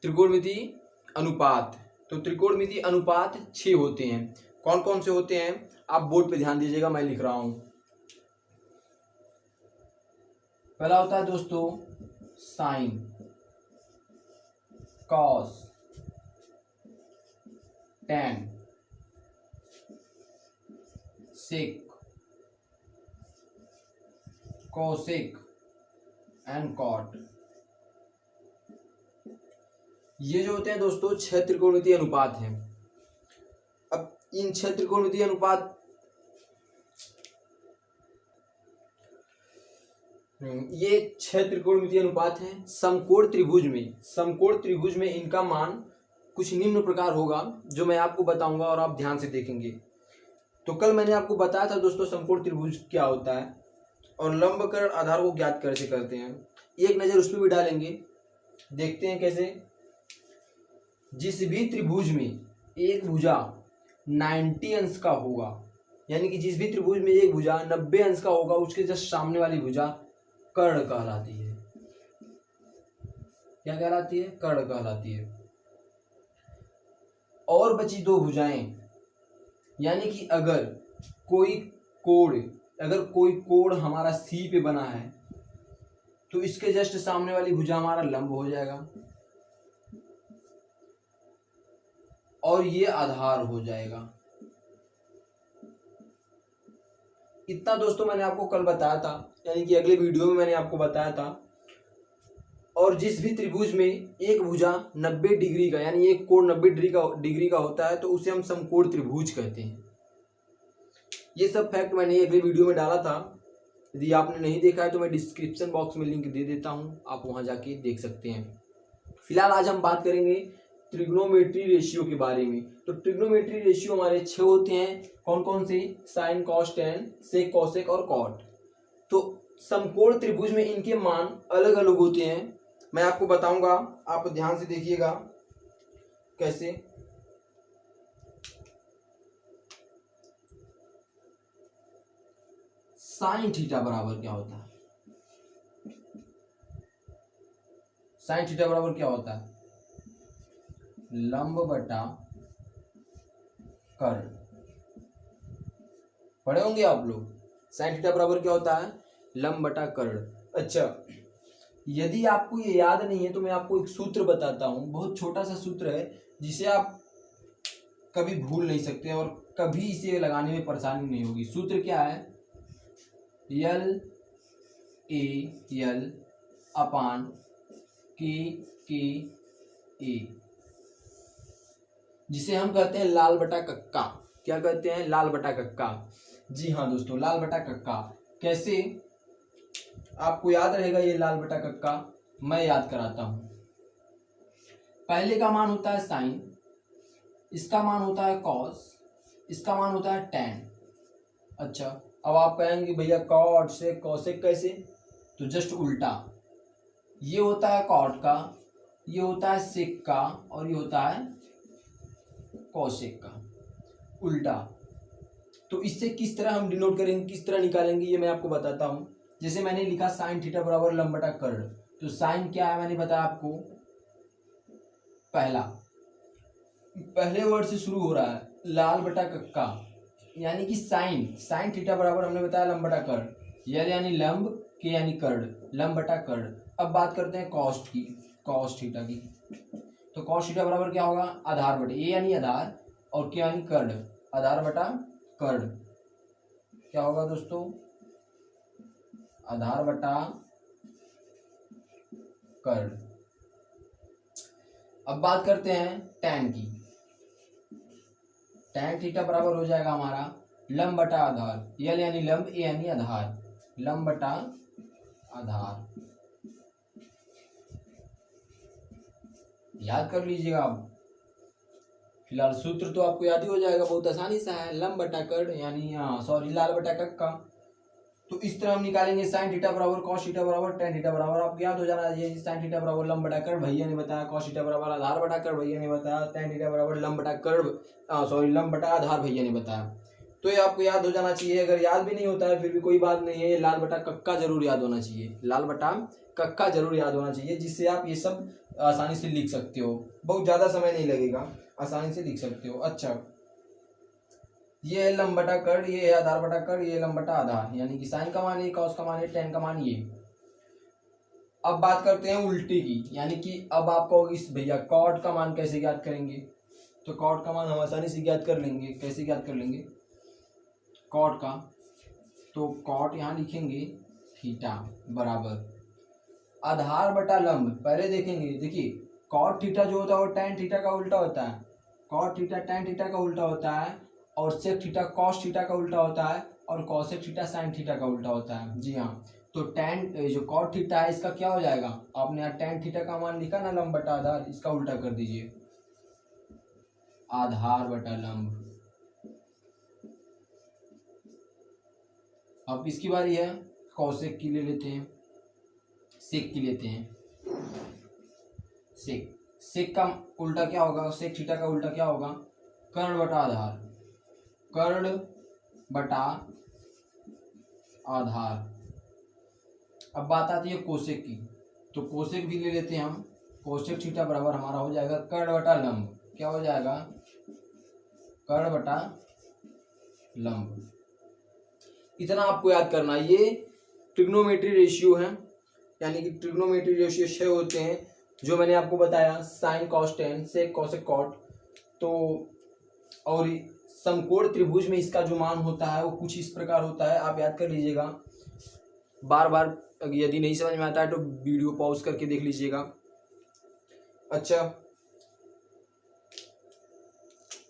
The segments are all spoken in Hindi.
त्रिकोणमिति अनुपात। तो त्रिकोणमिति अनुपात 6 होते हैं। कौन कौन से होते हैं आप बोर्ड पे ध्यान दीजिएगा, मैं लिख रहा हूं। पहला होता है दोस्तों sine, cos, tan, sec, cosec and cot. ये जो होते हैं दोस्तों 6 त्रिकोणमितीय अनुपात हैं। अब इन 6 त्रिकोणमितीय अनुपात ये 6 त्रिकोणमितीय अनुपात हैं समकोण त्रिभुज में इनका मान कुछ निम्न प्रकार होगा, जो मैं आपको बताऊंगा और आप ध्यान से देखेंगे। तो कल मैंने आपको बताया था दोस्तों समकोण त्रिभुज क्या होता है और लंबकर्ण आधार को ज्ञात कैसे करते हैं। एक नजर उस पर भी डालेंगे, देखते हैं कैसे। जिस भी त्रिभुज में एक भुजा 90 अंश का होगा, यानी कि जिस भी त्रिभुज में एक भुजा 90 अंश का होगा, उसके जस्ट सामने वाली भुजा कर्ण कहलाती है। क्या कहलाती है? कर्ण कहलाती है। और बची 2 भुजाएं, यानी कि अगर कोई कोण हमारा सी पे बना है तो इसके जस्ट सामने वाली भुजा हमारा लंब हो जाएगा और ये आधार हो जाएगा। इतना दोस्तों मैंने आपको कल बताया था, यानी कि अगले वीडियो में मैंने आपको बताया था। और जिस भी त्रिभुज में एक भुजा 90 डिग्री का, यानी एक कोण 90 डिग्री का होता है, तो उसे हम समकोण त्रिभुज कहते हैं। ये सब फैक्ट मैंने अगले वीडियो में डाला था। यदि आपने नहीं देखा है तो मैं डिस्क्रिप्शन बॉक्स में लिंक दे देता हूं, आप वहां जाके देख सकते हैं। फिलहाल आज हम बात करेंगे ट्रिग्नोमेट्री रेशियो के बारे में। तो ट्रिग्नोमेट्री रेशियो हमारे 6 होते हैं। कौन कौन से? Sign, cos, tan, sec, cosec और कॉट। तो समकोण त्रिभुज में इनके मान अलग अलग होते हैं, मैं आपको बताऊंगा, आप ध्यान से देखिएगा कैसे। साइन थीटा बराबर क्या होता है? साइन थीटा बराबर क्या होता है? लंब बटा कर्ण। पढ़े होंगे आप लोग। साइन थीटा बराबर क्या होता है? लंब बटा कर्ण। अच्छा, यदि आपको ये याद नहीं है तो मैं आपको एक सूत्र बताता हूं, बहुत छोटा सा सूत्र है जिसे आप कभी भूल नहीं सकते और कभी इसे लगाने में परेशानी नहीं होगी। सूत्र क्या है? यल ए यल अपान के ए, जिसे हम कहते हैं लाल बटा कक्का। क्या कहते हैं? लाल बटा कक्का। जी हाँ दोस्तों, लाल बटा कक्का। कैसे आपको याद रहेगा ये लाल बटा कक्का? मैं याद कराता हूं। पहले का मान होता है साइन, इसका मान होता है कॉस, इसका मान होता है टैन। अच्छा, अब आप कहेंगे भैया कॉट से कोसेक कैसे? तो जस्ट उल्टा, ये होता है कॉट का, ये होता है सेक का और ये होता है कोसेक का, उल्टा। तो इससे किस तरह हम डिनोट करेंगे, किस तरह निकालेंगे, ये मैं आपको बताता हूं। जैसे मैंने लिखा साइन थीटा बराबर लंब बटा कर्ण। तो साइन क्या है मैंने बताया आपको, पहले वर्ड से शुरू हो रहा है, लाल बटा कक्का, यानी कि साइन थीटा बराबर हमने बताया लंब बटा कर्ण। यल यानी लंब, के यानी कर्ण, लंब बटा कर्ण। अब बात करते हैं कॉस थीटा की। तो कॉस थीटा बराबर क्या होगा? आधार बटे ए यानी आधार और के यानी कर्ण, आधार बटा कर्ण। क्या होगा दोस्तों? आधार बटा कर्ण। अब बात करते हैं टैन की। टैन थीटा बराबर हो जाएगा हमारा लंब बटा आधार, यल यानी लंब, ए यानी आधार, लंब बटा आधार। याद कर लीजिएगा आप। फिलहाल सूत्र तो आपको याद ही हो जाएगा, बहुत आसानी सा है, लंब बटा कर्ण यानी लाल बटा कक्का। तो इस तरह हम निकालेंगे साइन थीटा बराबर कॉस थीटा बराबर टैन थीटा बराबर, आपको याद हो जाना चाहिए। साइन थीटा बराबर लंब बटा कर्ण भैया ने बताया, कॉस थीटा बराबर आधार बटा कर्ण भैया ने बताया, टैन थीटा बराबर लंब बटा कर्ण लंब बटा आधार भैया ने बताया। तो ये आपको याद हो जाना चाहिए। अगर याद भी नहीं होता है फिर भी कोई बात नहीं है, ये लाल बटा कक्का जरूर याद होना चाहिए, लाल बटा कक्का जरूर याद होना चाहिए, जिससे आप ये सब आसानी से लिख सकते हो। बहुत ज़्यादा समय नहीं लगेगा, आसानी से लिख सकते हो। अच्छा, ये है लंब बटा कर्ण, ये है आधार बटा कर्ण, ये है लंब बटा आधार, यानी कि साइन का मान ये, कॉस का मान ये, टेन का मान ये। अब बात करते हैं उल्टे की, यानी कि अब आपको इस भैया कॉट का मान कैसे ज्ञात करेंगे। तो कॉट का मान हम आसानी से ज्ञात कर लेंगे। कैसे ज्ञात कर लेंगे कॉट का? तो कॉट यहाँ लिखेंगे थीटा बराबर आधार बटा लंब। पहले देखेंगे, देखिए कॉट थीटा जो होता है वो टैन थीटा का उल्टा होता है, कॉट थीटा टैन थीटा का उल्टा होता है, और सेक थीटा कॉस थीटा का उल्टा होता है, और कॉसेक थीटा साइन थीटा का उल्टा होता है। जी हाँ, तो टैन जो कॉट थीटा है इसका क्या हो जाएगा, आपने यहाँ टैन थीटा का मान लिखा ना लंब बटा आधार, इसका उल्टा कर दीजिए आधार बटा लंब। अब इसकी बारी है, कॉसेक की ले लेते हैं, सेक की लेते हैं। सेक सेक का उल्टा क्या होगा, सेक थीटा का उल्टा क्या होगा, कर्ण बटा आधार, कर्ण बटा आधार। अब बात आती है कोसेक की, तो कोसेक भी ले लेते हैं हम। कोसेक थीटा बराबर हमारा हो जाएगा कर्ण बटा लंब। क्या हो जाएगा, कर्ण बटा लंब। इतना आपको याद करना। ये ट्रिग्नोमेट्री रेशियो है, यानी कि ट्रिग्नोमेट्री रेशियो 6 होते हैं जो मैंने आपको बताया, sine cos tan, sec cosec cot. तो और समकोण त्रिभुज में इसका जो मान होता है वो कुछ इस प्रकार होता है, आप याद कर लीजिएगा। बार बार यदि नहीं समझ में आता है तो वीडियो पॉज करके देख लीजिएगा। अच्छा,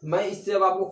मैं इससे अब आपको